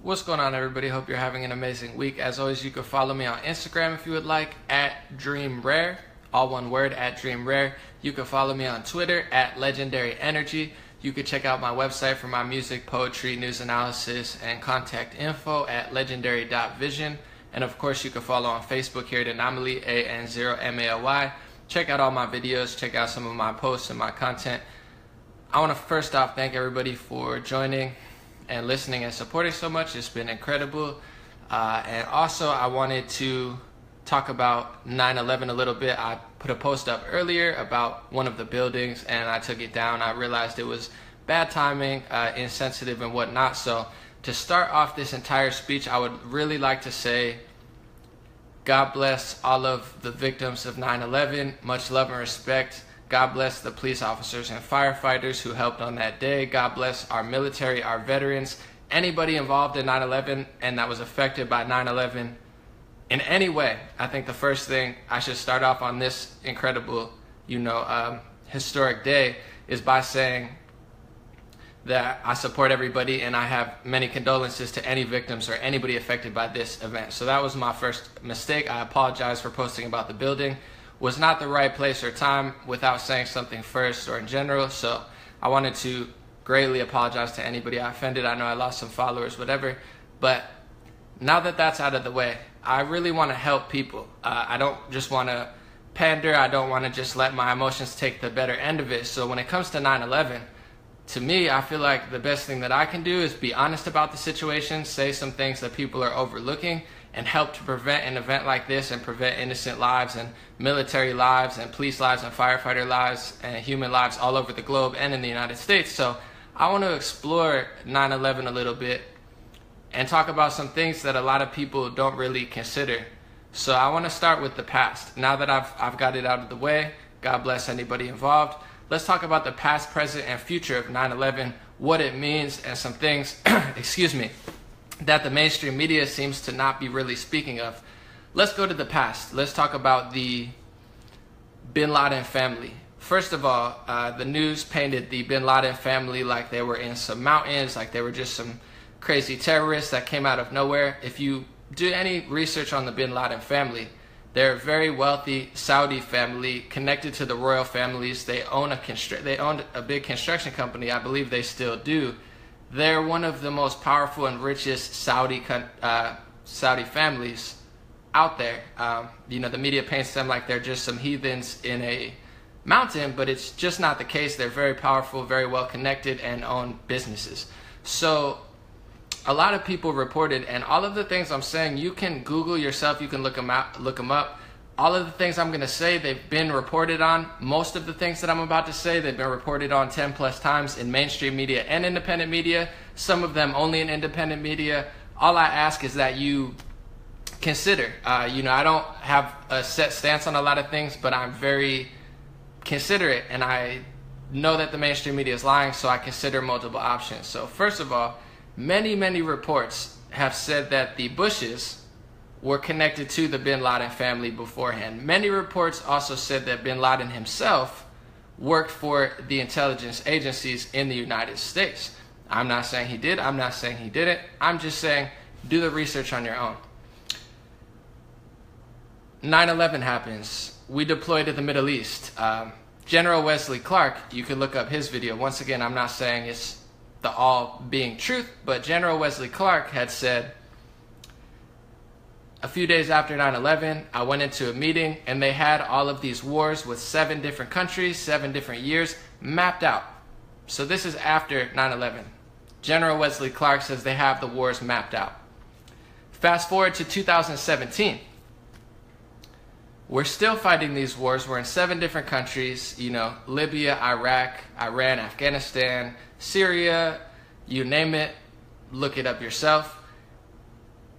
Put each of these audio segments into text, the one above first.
What's going on, everybody? Hope you're having an amazing week. As always, you can follow me on Instagram if you would like, at DreamRare, all one word, at DreamRare. You can follow me on Twitter at Legendary Energy. You can check out my website for my music, poetry, news analysis, and contact info at legendary.vision. And of course, you can follow on Facebook here at Anomaly, AN0MALY. Check out all my videos, check out some of my posts and my content. I want to first off thank everybody for joining and listening and supporting so much. It's been incredible. And also, I wanted to talk about 9/11 a little bit. I put a post up earlier about one of the buildings, and I took it down. I realized it was bad timing, insensitive, and whatnot. So to start off this entire speech, I would really like to say, God bless all of the victims of 9/11. Much love and respect. God bless the police officers and firefighters who helped on that day. God bless our military, our veterans, anybody involved in 9/11 and that was affected by 9/11 in any way. I think the first thing I should start off on this incredible, historic day is by saying that I support everybody and I have many condolences to any victims or anybody affected by this event. So that was my first mistake. I apologize for posting about the building. Was not the right place or time without saying something first or in general. So I wanted to greatly apologize to anybody I offended. I know I lost some followers, whatever. But now that that's out of the way, I really want to help people. I don't just want to pander. I don't want to just let my emotions take the better end of it. So when it comes to 9/11, to me, I feel like the best thing that I can do is be honest about the situation, say some things that people are overlooking, and help to prevent an event like this and prevent innocent lives and military lives and police lives and firefighter lives and human lives all over the globe and in the United States. So I want to explore 9/11 a little bit and talk about some things that a lot of people don't really consider. So I want to start with the past. Now that I've got it out of the way, God bless anybody involved. Let's talk about the past, present, and future of 9/11, what it means, and some things, that the mainstream media seems to not be really speaking of. Let's go to the past. Let's talk about the Bin Laden family. First of all, the news painted the Bin Laden family like they were in some mountains, like they were just some crazy terrorists that came out of nowhere. If you do any research on the Bin Laden family, they're a very wealthy Saudi family connected to the royal families. They owned a big construction company. I believe they still do. They're one of the most powerful and richest Saudi families out there. The media paints them like they're just some heathens in a mountain, but it's just not the case. They're very powerful, very well connected, and own businesses. So a lot of people reported, and all of the things I'm saying, you can Google yourself, you can look them up. All of the things I'm going to say, they've been reported on. Most of the things that I'm about to say, they've been reported on 10 plus times in mainstream media and independent media. Some of them only in independent media. All I ask is that you consider. I don't have a set stance on a lot of things, but I'm very considerate, and I know that the mainstream media is lying, so I consider multiple options. So first of all, many reports have said that the Bushes were connected to the Bin Laden family beforehand. Many reports also said that Bin Laden himself worked for the intelligence agencies in the United States. I'm not saying he did. I'm not saying he didn't. I'm just saying do the research on your own. 9/11 happens. We deploy to the Middle East. General Wesley Clark, you can look up his video. Once again, I'm not saying it's the all being truth, but General Wesley Clark had said, a few days after 9/11, I went into a meeting and they had all of these wars with 7 different countries, 7 different years mapped out. So this is after 9/11. General Wesley Clark says they have the wars mapped out. Fast forward to 2017. We're still fighting these wars. We're in 7 different countries, Libya, Iraq, Iran, Afghanistan, Syria, you name it, look it up yourself.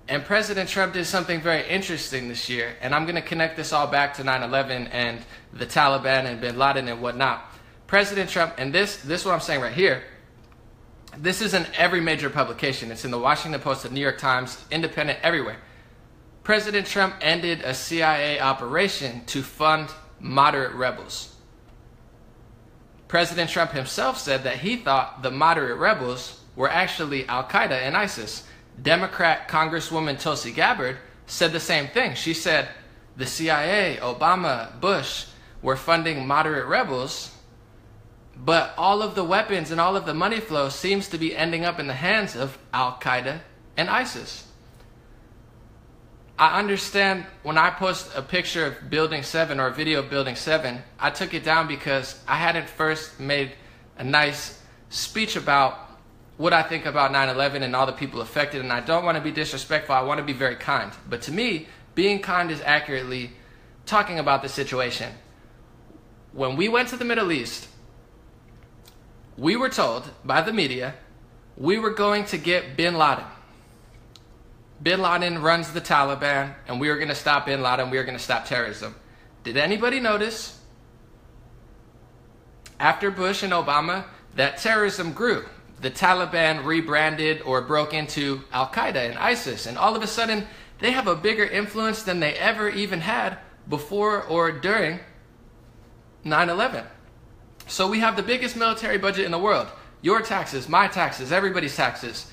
And President Trump did something very interesting this year, and I'm going to connect this all back to 9/11 and the Taliban and Bin Laden and whatnot. President Trump, and this is what I'm saying right here, this is in every major publication. It's in the Washington Post, the New York Times, Independent, everywhere. President Trump ended a CIA operation to fund moderate rebels. President Trump himself said that he thought the moderate rebels were actually Al-Qaeda and ISIS. Democrat Congresswoman Tulsi Gabbard said the same thing. She said the CIA, Obama, Bush were funding moderate rebels, but all of the weapons and all of the money flow seems to be ending up in the hands of Al-Qaeda and ISIS. I understand when I post a picture of Building 7 or a video of Building 7, I took it down because I hadn't first made a nice speech about what I think about 9/11 and all the people affected, and I don't want to be disrespectful. I want to be very kind. But to me, being kind is accurately talking about the situation. When we went to the Middle East, we were told by the media we were going to get bin Laden. Bin Laden runs the Taliban, and we were going to stop bin Laden. We were going to stop terrorism. Did anybody notice after Bush and Obama that terrorism grew? The Taliban rebranded or broke into Al-Qaeda and ISIS, and all of a sudden they have a bigger influence than they ever even had before or during 9/11. So we have the biggest military budget in the world. Your taxes, my taxes, everybody's taxes.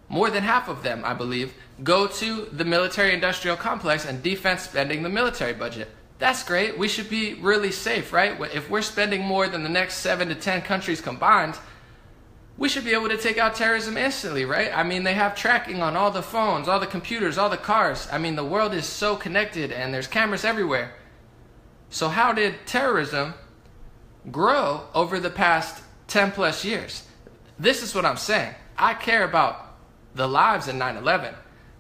More than half of them, I believe, go to the military-industrial complex and defense spending the military budget. That's great. We should be really safe, right? If we're spending more than the next 7 to 10 countries combined, we should be able to take out terrorism instantly, right? I mean, they have tracking on all the phones, all the computers, all the cars. I mean, the world is so connected and there's cameras everywhere. So how did terrorism grow over the past 10 plus years? This is what I'm saying. I care about the lives in 9/11,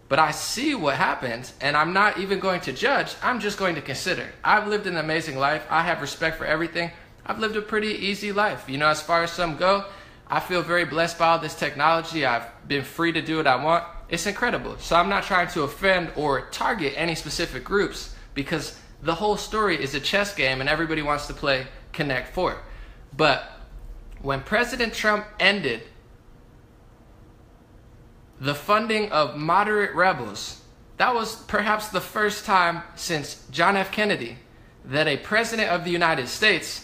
but I see what happened, and I'm not even going to judge. I'm just going to consider. I've lived an amazing life. I have respect for everything. I've lived a pretty easy life. You know, as far as some go, I feel very blessed by all this technology. I've been free to do what I want. It's incredible. So I'm not trying to offend or target any specific groups, because the whole story is a chess game and everybody wants to play Connect Four. But when President Trump ended the funding of moderate rebels, that was perhaps the first time since John F. Kennedy that a president of the United States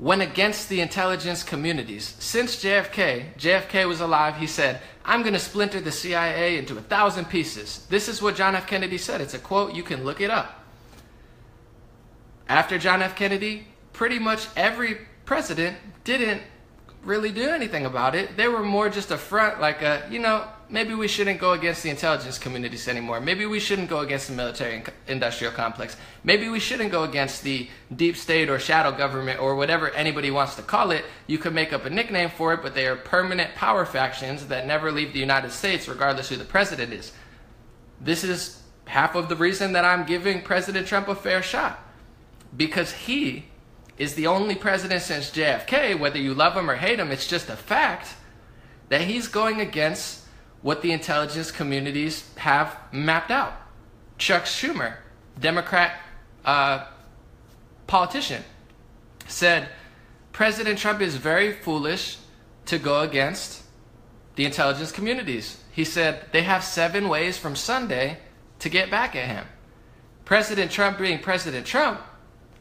went against the intelligence communities. Since JFK was alive, he said, I'm going to splinter the CIA into 1,000 pieces. This is what John F. Kennedy said. It's a quote. You can look it up. After John F. Kennedy, pretty much every president didn't really do anything about it. They were more just a front, like maybe we shouldn't go against the intelligence communities anymore. Maybe we shouldn't go against the military-industrial complex. Maybe we shouldn't go against the deep state or shadow government or whatever anybody wants to call it. You could make up a nickname for it, but they are permanent power factions that never leave the United States, regardless who the president is. This is half of the reason that I'm giving President Trump a fair shot, because he is the only president since JFK, whether you love him or hate him, it's just a fact that he's going against what the intelligence communities have mapped out. Chuck Schumer, Democrat politician, said President Trump is very foolish to go against the intelligence communities. He said they have 7 ways from Sunday to get back at him. President Trump being President Trump,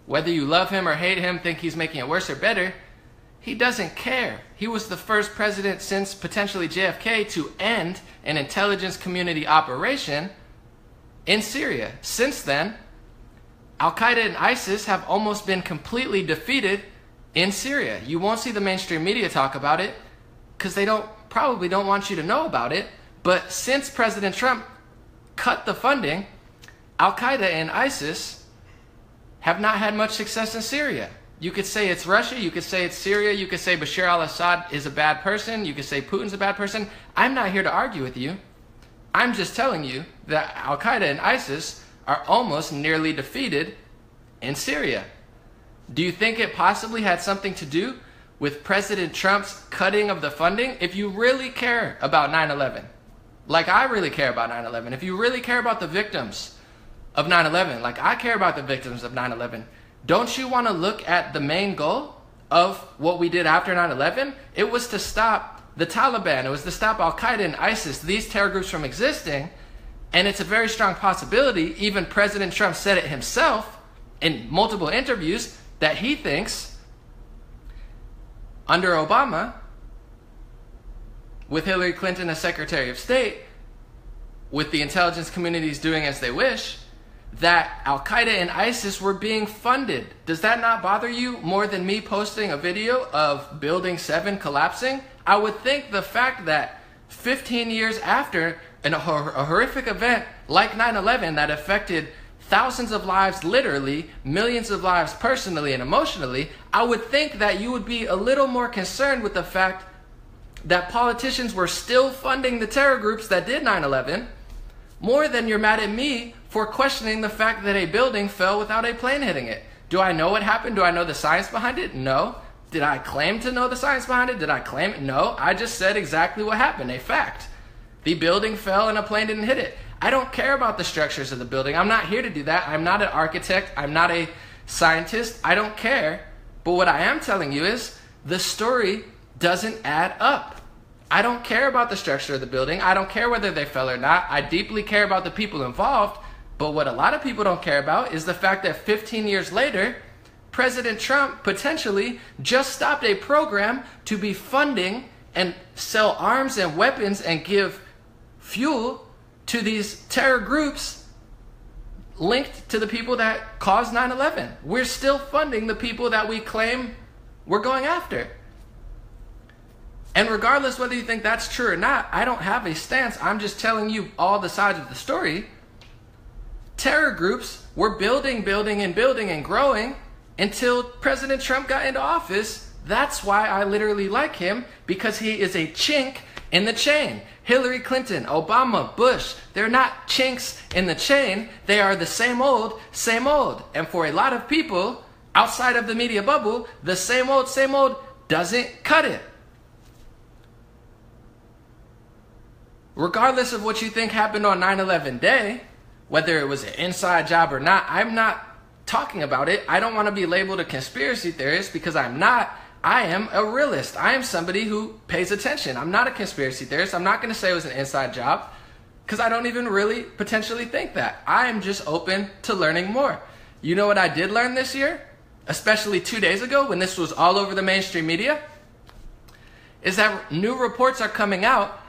whether you love him or hate him, think he's making it worse or better, he doesn't care. He was the first president since potentially JFK to end an intelligence community operation in Syria. Since then, Al-Qaeda and ISIS have almost been completely defeated in Syria. You won't see the mainstream media talk about it because they probably don't want you to know about it. But since President Trump cut the funding, Al-Qaeda and ISIS have not had much success in Syria. You could say it's Russia, you could say it's Syria, you could say Bashar al-Assad is a bad person, you could say Putin's a bad person. I'm not here to argue with you. I'm just telling you that Al-Qaeda and ISIS are almost nearly defeated in Syria. Do you think it possibly had something to do with President Trump's cutting of the funding? If you really care about 9/11, like I really care about 9/11, if you really care about the victims of 9/11, like I care about the victims of 9/11, don't you want to look at the main goal of what we did after 9/11? It was to stop the Taliban. It was to stop Al-Qaeda and ISIS, these terror groups, from existing. And it's a very strong possibility, even President Trump said it himself in multiple interviews, that he thinks under Obama, with Hillary Clinton as Secretary of State, with the intelligence communities doing as they wish, that Al-Qaeda and ISIS were being funded. Does that not bother you more than me posting a video of Building 7 collapsing? I would think the fact that 15 years after a horrific event like 9/11 that affected thousands of lives literally, millions of lives personally and emotionally, I would think that you would be a little more concerned with the fact that politicians were still funding the terror groups that did 9/11, more than you're mad at me for questioning the fact that a building fell without a plane hitting it. Do I know what happened? Do I know the science behind it? No. Did I claim to know the science behind it? Did I claim it? No. I just said exactly what happened, a fact. The building fell and a plane didn't hit it. I don't care about the structures of the building. I'm not here to do that. I'm not an architect. I'm not a scientist. I don't care. But what I am telling you is the story doesn't add up. I don't care about the structure of the building. I don't care whether they fell or not. I deeply care about the people involved. But what a lot of people don't care about is the fact that 15 years later, President Trump potentially just stopped a program to be funding and sell arms and weapons and give fuel to these terror groups linked to the people that caused 9/11. We're still funding the people that we claim we're going after. And regardless whether you think that's true or not, I don't have a stance. I'm just telling you all the sides of the story. Terror groups were building and growing until President Trump got into office. That's why I literally like him, because he is a chink in the chain. Hillary Clinton, Obama, Bush, they're not chinks in the chain. They are the same old, same old. And for a lot of people outside of the media bubble, the same old doesn't cut it. Regardless of what you think happened on 9/11 day, whether it was an inside job or not, I'm not talking about it. I don't want to be labeled a conspiracy theorist because I'm not. I am a realist. I am somebody who pays attention. I'm not a conspiracy theorist. I'm not going to say it was an inside job because I don't even really potentially think that. I am just open to learning more. You know what I did learn this year, especially 2 days ago when this was all over the mainstream media, is that new reports are coming out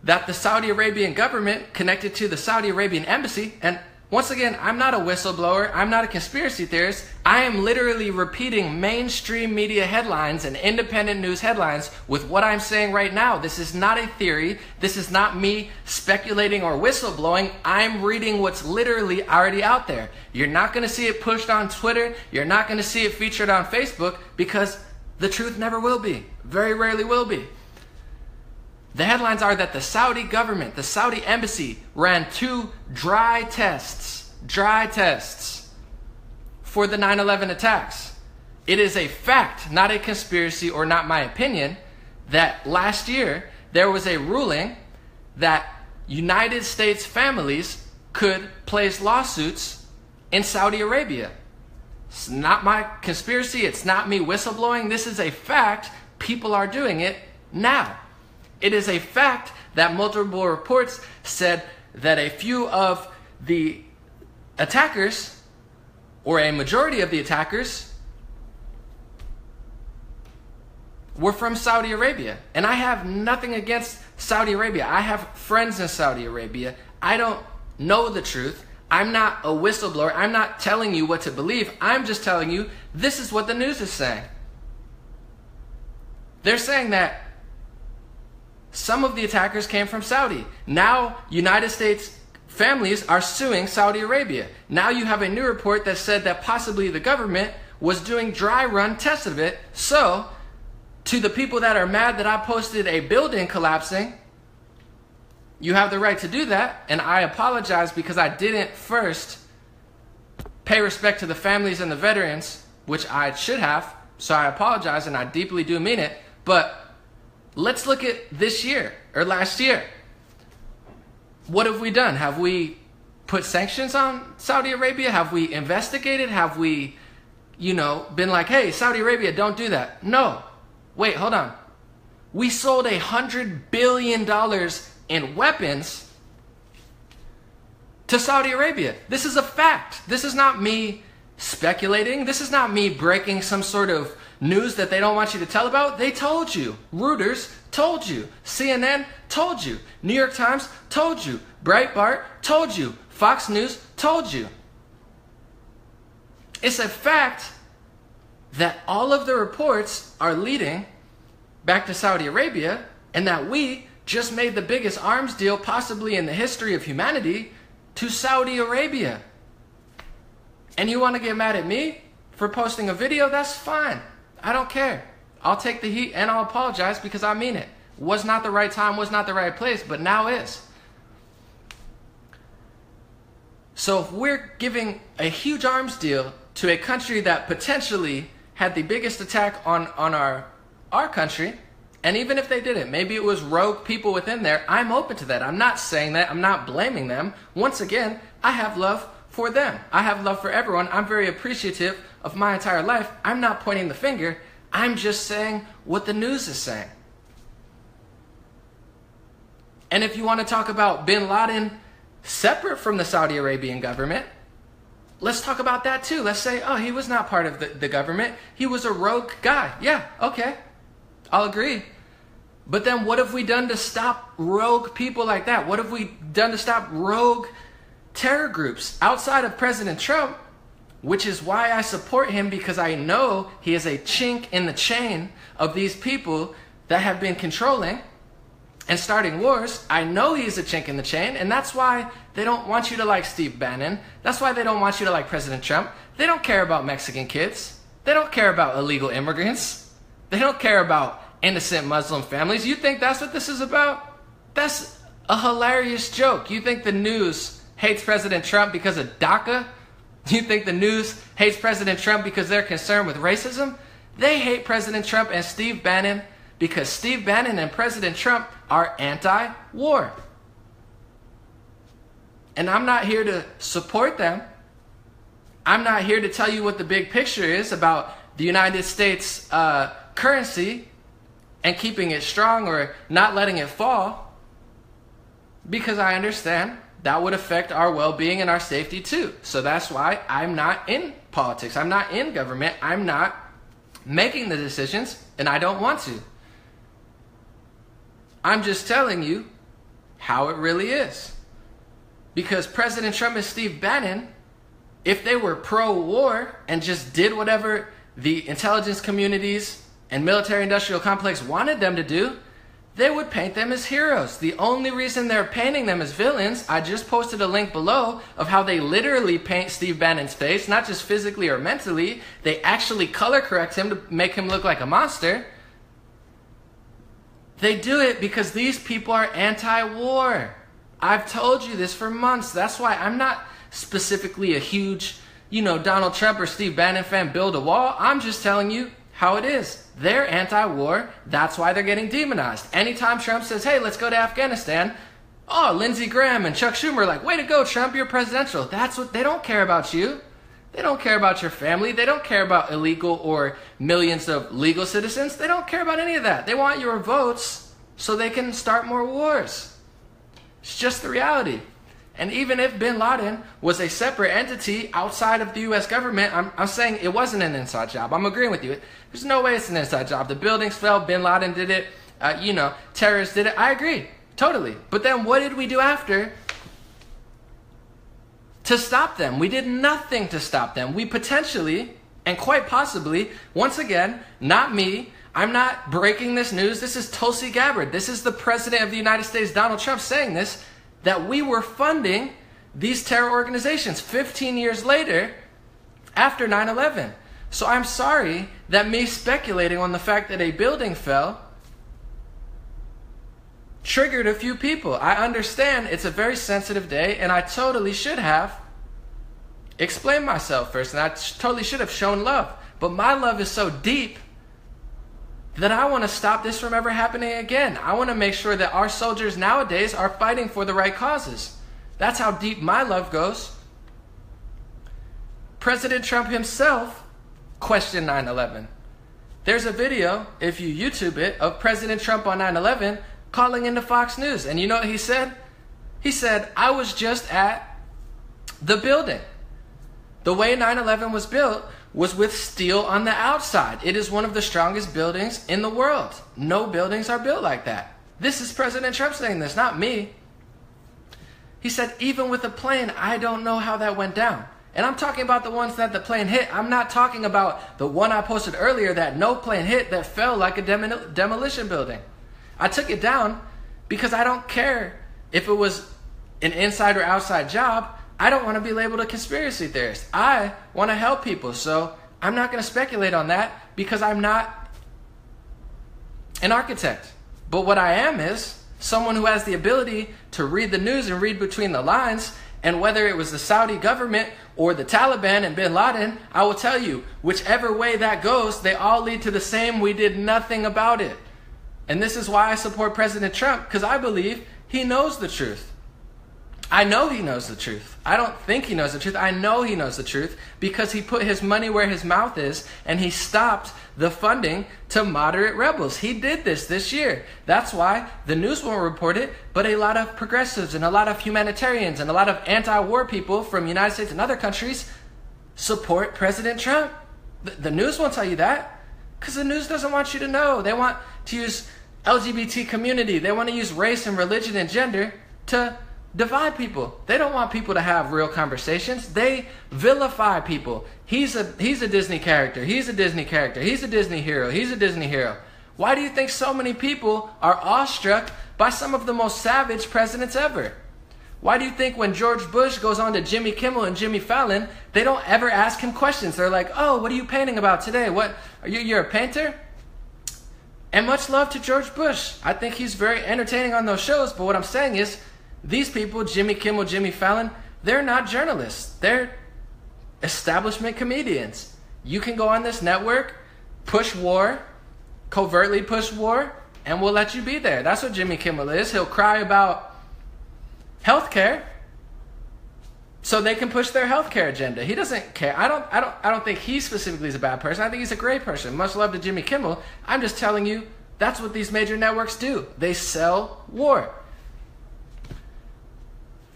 that the Saudi Arabian government connected to the Saudi Arabian embassy, and once again, I'm not a whistleblower, I'm not a conspiracy theorist, I am literally repeating mainstream media headlines and independent news headlines with what I'm saying right now. This is not a theory, this is not me speculating or whistleblowing, I'm reading what's literally already out there. You're not going to see it pushed on Twitter, you're not going to see it featured on Facebook, because the truth never will be, very rarely will be. The headlines are that the Saudi government, the Saudi embassy, ran 2 dry tests for the 9/11 attacks. It is a fact, not a conspiracy or not my opinion, that last year there was a ruling that United States families could place lawsuits in Saudi Arabia. It's not my conspiracy, it's not me whistleblowing, this is a fact. People are doing it now. It is a fact that multiple reports said that a few of the attackers, or a majority of the attackers, were from Saudi Arabia. And I have nothing against Saudi Arabia. I have friends in Saudi Arabia. I don't know the truth. I'm not a whistleblower. I'm not telling you what to believe. I'm just telling you this is what the news is saying. They're saying that some of the attackers came from Saudi. Now, United States families are suing Saudi Arabia. Now you have a new report that said that possibly the government was doing dry run tests of it. So, to the people that are mad that I posted a building collapsing, you have the right to do that. And I apologize because I didn't first pay respect to the families and the veterans, which I should have. So I apologize and I deeply do mean it. But let's look at this year, or last year. What have we done? Have we put sanctions on Saudi Arabia? Have we investigated? Have we, been like, hey, Saudi Arabia, don't do that? No. Wait, hold on. We sold $100 billion in weapons to Saudi Arabia. This is a fact. This is not me speculating. This is not me breaking some sort of news that they don't want you to tell about. They told you. Reuters told you. CNN told you. New York Times told you. Breitbart told you. Fox News told you. It's a fact that all of the reports are leading back to Saudi Arabia, and that we just made the biggest arms deal possibly in the history of humanity to Saudi Arabia. And you want to get mad at me for posting a video? That's fine. I don't care. I'll take the heat and I'll apologize because I mean it. Was not the right time, was not the right place, but now is. So if we're giving a huge arms deal to a country that potentially had the biggest attack on our country, and even if they didn't, maybe it was rogue people within there, I'm open to that. I'm not saying that. I'm not blaming them. Once again, I have love for them. I have love for everyone. I'm very appreciative of my entire life. I'm not pointing the finger. I'm just saying what the news is saying. And if you want to talk about bin Laden separate from the Saudi Arabian government, let's talk about that too. Let's say, oh, he was not part of the government. He was a rogue guy. Yeah, okay. I'll agree. But then what have we done to stop rogue people like that? What have we done to stop rogue terror groups outside of President Trump? Which is why I support him, because I know he is a chink in the chain of these people that have been controlling and starting wars. I know he's a chink in the chain, and that's why they don't want you to like Steve Bannon. That's why they don't want you to like President Trump. They don't care about Mexican kids. They don't care about illegal immigrants. They don't care about innocent Muslim families. You think that's what this is about? That's a hilarious joke. You think the news hates President Trump because of DACA? You think the news hates President Trump because they're concerned with racism? They hate President Trump and Steve Bannon because Steve Bannon and President Trump are anti-war. And I'm not here to support them. I'm not here to tell you what the big picture is about the United States currency and keeping it strong or not letting it fall, because I understand that would affect our well-being and our safety too. So that's why I'm not in politics. I'm not in government. I'm not making the decisions, and I don't want to. I'm just telling you how it really is. Because President Trump and Steve Bannon, if they were pro-war and just did whatever the intelligence communities and military-industrial complex wanted them to do, they would paint them as heroes. The only reason they're painting them as villains, I just posted a link below of how they literally paint Steve Bannon's face, not just physically or mentally. They actually color correct him to make him look like a monster. They do it because these people are anti-war. I've told you this for months. That's why I'm not specifically a huge, Donald Trump or Steve Bannon fan, build a wall. I'm just telling you how it is. They're anti-war. That's why they're getting demonized. Anytime Trump says, hey, let's go to Afghanistan, oh, Lindsey Graham and Chuck Schumer are like, way to go, Trump, you're presidential. That's what they don't care about you. They don't care about your family. They don't care about illegal or millions of legal citizens. They don't care about any of that. They want your votes so they can start more wars. It's just the reality. And even if bin Laden was a separate entity outside of the U.S. government, I'm saying it wasn't an inside job. I'm agreeing with you. There's no way it's an inside job. The buildings fell, bin Laden did it, terrorists did it. I agree, totally. But then what did we do after to stop them? We did nothing to stop them. We potentially, and quite possibly, once again, not me, I'm not breaking this news. This is Tulsi Gabbard. This is the President of the United States, Donald Trump, saying this, that we were funding these terror organizations 15 years later after 9/11. So I'm sorry that me speculating on the fact that a building fell triggered a few people. I understand it's a very sensitive day, and I totally should have explained myself first, and I totally should have shown love. But my love is so deep that I want to stop this from ever happening again. I want to make sure that our soldiers nowadays are fighting for the right causes. That's how deep my love goes. President Trump himself questioned 9/11. There's a video, if you YouTube it, of President Trump on 9/11 calling into Fox News. And you know what he said? He said, I was just at the building. The way 9/11 was built was with steel on the outside. It is one of the strongest buildings in the world. No buildings are built like that. This is President Trump saying this, not me. He said, even with a plane, I don't know how that went down. And I'm talking about the ones that the plane hit. I'm not talking about the one I posted earlier that no plane hit that fell like a demolition building. I took it down because I don't care if it was an inside or outside job. I don't want to be labeled a conspiracy theorist. I want to help people. So I'm not going to speculate on that because I'm not an architect. But what I am is someone who has the ability to read the news and read between the lines. And whether it was the Saudi government or the Taliban and bin Laden, I will tell you, whichever way that goes, they all lead to the same: we did nothing about it. And this is why I support President Trump, because I believe he knows the truth. I know he knows the truth. I don't think he knows the truth. I know he knows the truth because he put his money where his mouth is and he stopped the funding to moderate rebels. He did this year. That's why the news won't report it, but a lot of progressives and a lot of humanitarians and a lot of anti-war people from the United States and other countries support President Trump. The news won't tell you that because the news doesn't want you to know. They want to use LGBT community. They want to use race and religion and gender to divide people. They don't want people to have real conversations. They vilify people. He's a Disney character. He's a Disney character. He's a Disney hero. He's a Disney hero. Why do you think so many people are awestruck by some of the most savage presidents ever? Why do you think when George Bush goes on to Jimmy Kimmel and Jimmy Fallon, they don't ever ask him questions? They're like, oh, what are you painting about today? What are you're a painter? And much love to George Bush. I think he's very entertaining on those shows, but what I'm saying is, these people, Jimmy Kimmel, Jimmy Fallon, they're not journalists. They're establishment comedians. You can go on this network, push war, covertly push war, and we'll let you be there. That's what Jimmy Kimmel is. He'll cry about healthcare so they can push their healthcare agenda. He doesn't care. I don't think he specifically is a bad person. I think he's a great person. Much love to Jimmy Kimmel. I'm just telling you, that's what these major networks do. They sell war.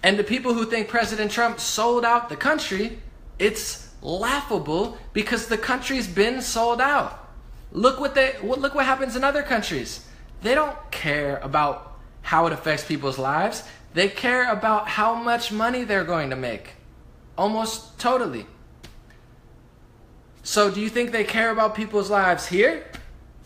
And the people who think President Trump sold out the country, it's laughable because the country's been sold out. Look what happens in other countries. They don't care about how it affects people's lives. They care about how much money they're going to make. Almost totally. So do you think they care about people's lives here?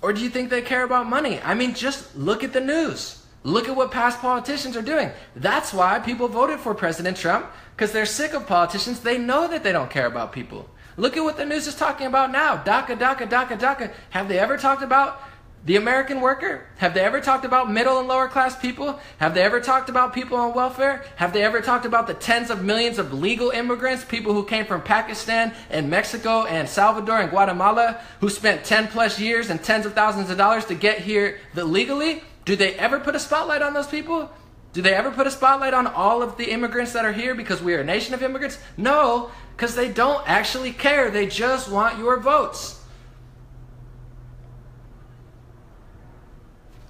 Or do you think they care about money? I mean, just look at the news. Look at what past politicians are doing. That's why people voted for President Trump, because they're sick of politicians. They know that they don't care about people. Look at what the news is talking about now. DACA, DACA, DACA, DACA. Have they ever talked about the American worker? Have they ever talked about middle and lower class people? Have they ever talked about people on welfare? Have they ever talked about the tens of millions of legal immigrants, people who came from Pakistan and Mexico and Salvador and Guatemala, who spent 10 plus years and tens of thousands of dollars to get here legally? Do they ever put a spotlight on those people? Do they ever put a spotlight on all of the immigrants that are here because we are a nation of immigrants? No, because they don't actually care. They just want your votes.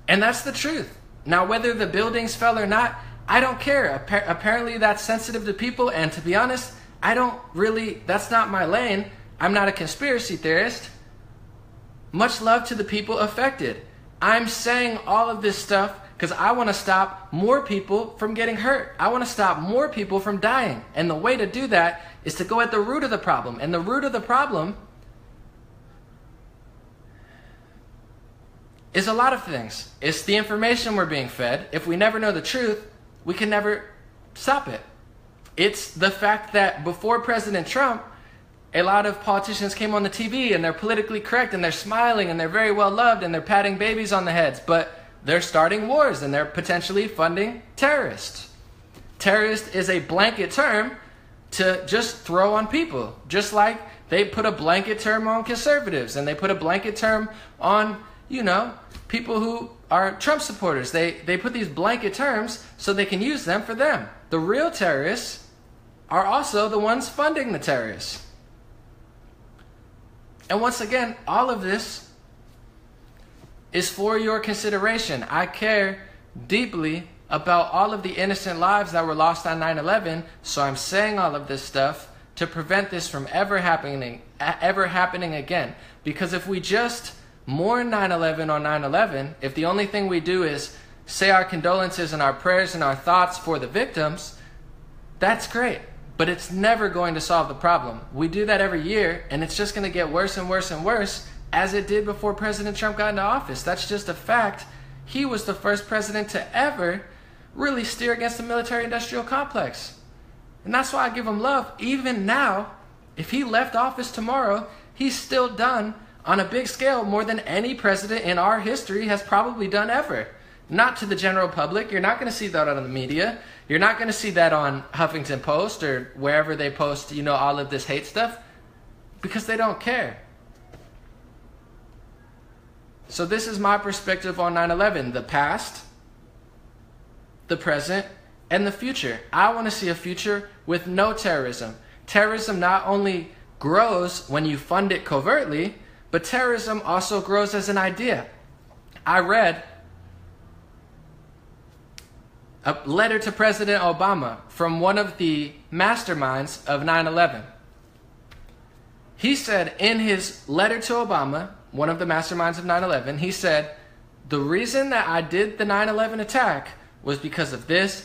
And that's the truth. Now, whether the buildings fell or not, I don't care. Apparently that's sensitive to people, and to be honest, that's not my lane. I'm not a conspiracy theorist. Much love to the people affected. I'm saying all of this stuff because I want to stop more people from getting hurt. I want to stop more people from dying. And the way to do that is to go at the root of the problem. And the root of the problem is a lot of things. It's the information we're being fed. If we never know the truth, we can never stop it. It's the fact that before President Trump, a lot of politicians came on the TV and they're politically correct and they're smiling and they're very well loved and they're patting babies on the heads, but they're starting wars and they're potentially funding terrorists. Terrorist is a blanket term to just throw on people, just like they put a blanket term on conservatives and they put a blanket term on, people who are Trump supporters. They put these blanket terms so they can use them for them. The real terrorists are also the ones funding the terrorists. And once again, all of this is for your consideration. I care deeply about all of the innocent lives that were lost on 9/11, so I'm saying all of this stuff to prevent this from ever happening again. Because if we just mourn 9/11 on 9/11, if the only thing we do is say our condolences and our prayers and our thoughts for the victims, that's great. But it's never going to solve the problem. We do that every year, and it's just going to get worse and worse and worse, as it did before President Trump got into office. That's just a fact. He was the first president to ever really steer against the military-industrial complex. And that's why I give him love. Even now, if he left office tomorrow, he's still done on a big scale more than any president in our history has probably done ever. Not to the general public. You're not going to see that on the media. You're not going to see that on Huffington Post or wherever they post, all of this hate stuff, because they don't care. So this is my perspective on 9/11, the past, the present, and the future. I want to see a future with no terrorism. Terrorism not only grows when you fund it covertly, but terrorism also grows as an idea. I read a letter to President Obama from one of the masterminds of 9/11. He said in his letter to Obama, one of the masterminds of 9/11, he said, the reason that I did the 9/11 attack was because of this,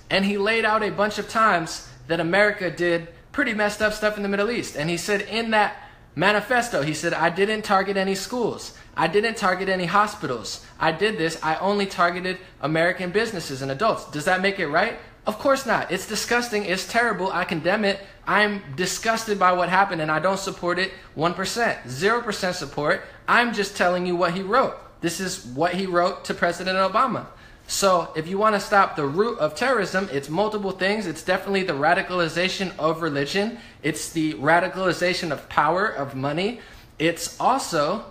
and he laid out a bunch of times that America did pretty messed up stuff in the Middle East. And he said in that manifesto, he said, I didn't target any schools. I didn't target any hospitals. I did this. I only targeted American businesses and adults. Does that make it right? Of course not. It's disgusting. It's terrible. I condemn it. I'm disgusted by what happened, and I don't support it 1%. 0% support. I'm just telling you what he wrote. This is what he wrote to President Obama. So if you want to stop the root of terrorism, it's multiple things. It's definitely the radicalization of religion. It's the radicalization of power, of money. It's also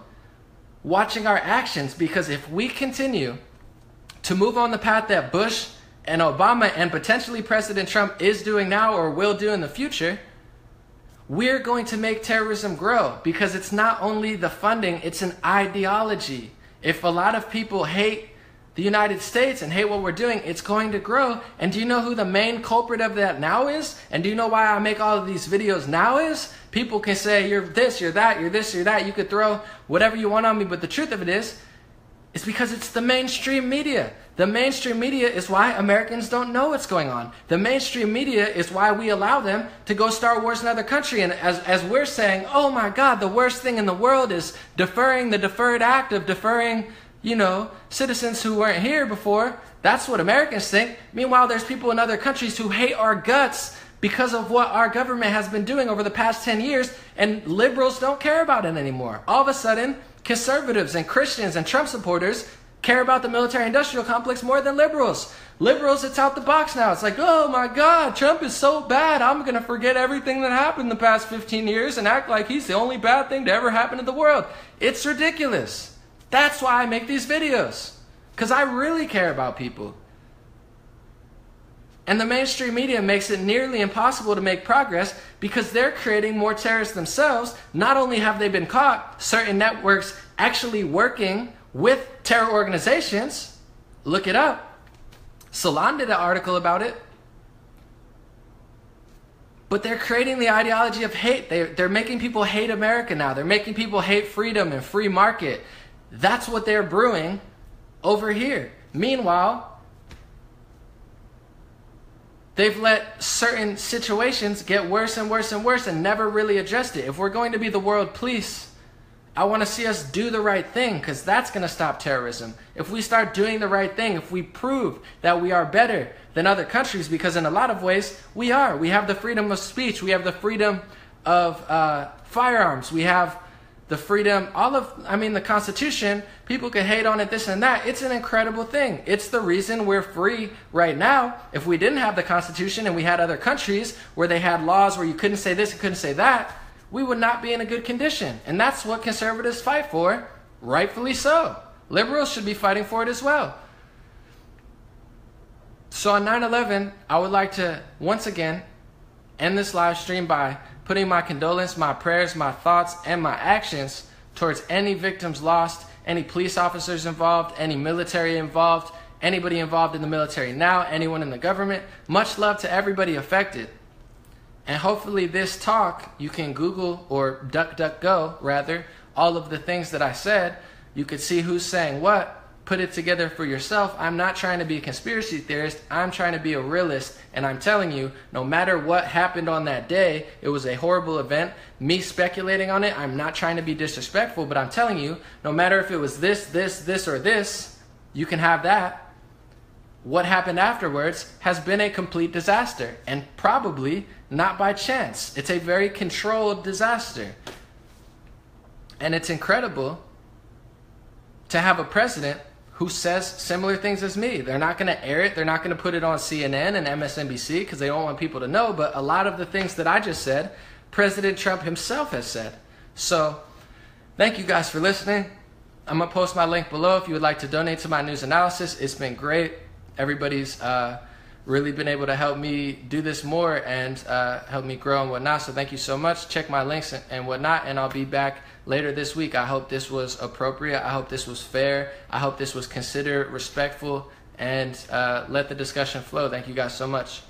watching our actions, because if we continue to move on the path that Bush and Obama and potentially President Trump is doing now or will do in the future, we're going to make terrorism grow, because it's not only the funding, it's an ideology. If a lot of people hate the United States and hate what we're doing, it's going to grow. And do you know who the main culprit of that now is? And do you know why I make all of these videos now is? People can say, you're this, you're that, you're this, you're that. You could throw whatever you want on me, but the truth of it is because it's the mainstream media. The mainstream media is why Americans don't know what's going on. The mainstream media is why we allow them to go start wars in another country. And as we're saying, oh my God, the worst thing in the world is deferring the deferred act of deferring, citizens who weren't here before. That's what Americans think. Meanwhile, there's people in other countries who hate our guts because of what our government has been doing over the past 10 years, and liberals don't care about it anymore. All of a sudden, conservatives and Christians and Trump supporters care about the military-industrial complex more than liberals. Liberals, it's out the box now. It's like, oh my God, Trump is so bad. I'm going to forget everything that happened the past 15 years and act like he's the only bad thing to ever happen to the world. It's ridiculous. That's why I make these videos, because I really care about people. And the mainstream media makes it nearly impossible to make progress because they're creating more terrorists themselves. Not only have they been caught, certain networks actually working with terror organizations. Look it up. Salon did an article about it. But they're creating the ideology of hate. They're making people hate America now. They're making people hate freedom and free market. That's what they're brewing over here. Meanwhile, they've let certain situations get worse and worse and worse and never really addressed it. If we're going to be the world police, I want to see us do the right thing, because that's going to stop terrorism. If we start doing the right thing, if we prove that we are better than other countries, because in a lot of ways we are. We have the freedom of speech. We have the freedom of firearms. We have the freedom, the Constitution. People can hate on it, this and that. It's an incredible thing. It's the reason we're free right now. If we didn't have the Constitution and we had other countries where they had laws where you couldn't say this, you couldn't say that, we would not be in a good condition. And that's what conservatives fight for, rightfully so. Liberals should be fighting for it as well. So on 9/11, I would like to once again end this live stream by putting my condolence, my prayers, my thoughts, and my actions towards any victims lost, any police officers involved, any military involved, anybody involved in the military now, anyone in the government. Much love to everybody affected. And hopefully this talk, you can Google or DuckDuckGo rather, all of the things that I said. You could see who's saying what, put it together for yourself. I'm not trying to be a conspiracy theorist. I'm trying to be a realist. And I'm telling you, no matter what happened on that day, it was a horrible event. Me speculating on it, I'm not trying to be disrespectful, but I'm telling you, no matter if it was this, or this, you can have that. What happened afterwards has been a complete disaster, and probably not by chance. It's a very controlled disaster. And it's incredible to have a president who says similar things as me. They're not going to air it. They're not going to put it on CNN and MSNBC because they don't want people to know. But a lot of the things that I just said, President Trump himself has said. So thank you guys for listening. I'm going to post my link below if you would like to donate to my news analysis. It's been great. Everybody's really been able to help me do this more and help me grow and whatnot. So thank you so much. Check my links and whatnot, and I'll be back later this week. I hope this was appropriate. I hope this was fair. I hope this was considerate, respectful, and let the discussion flow. Thank you guys so much.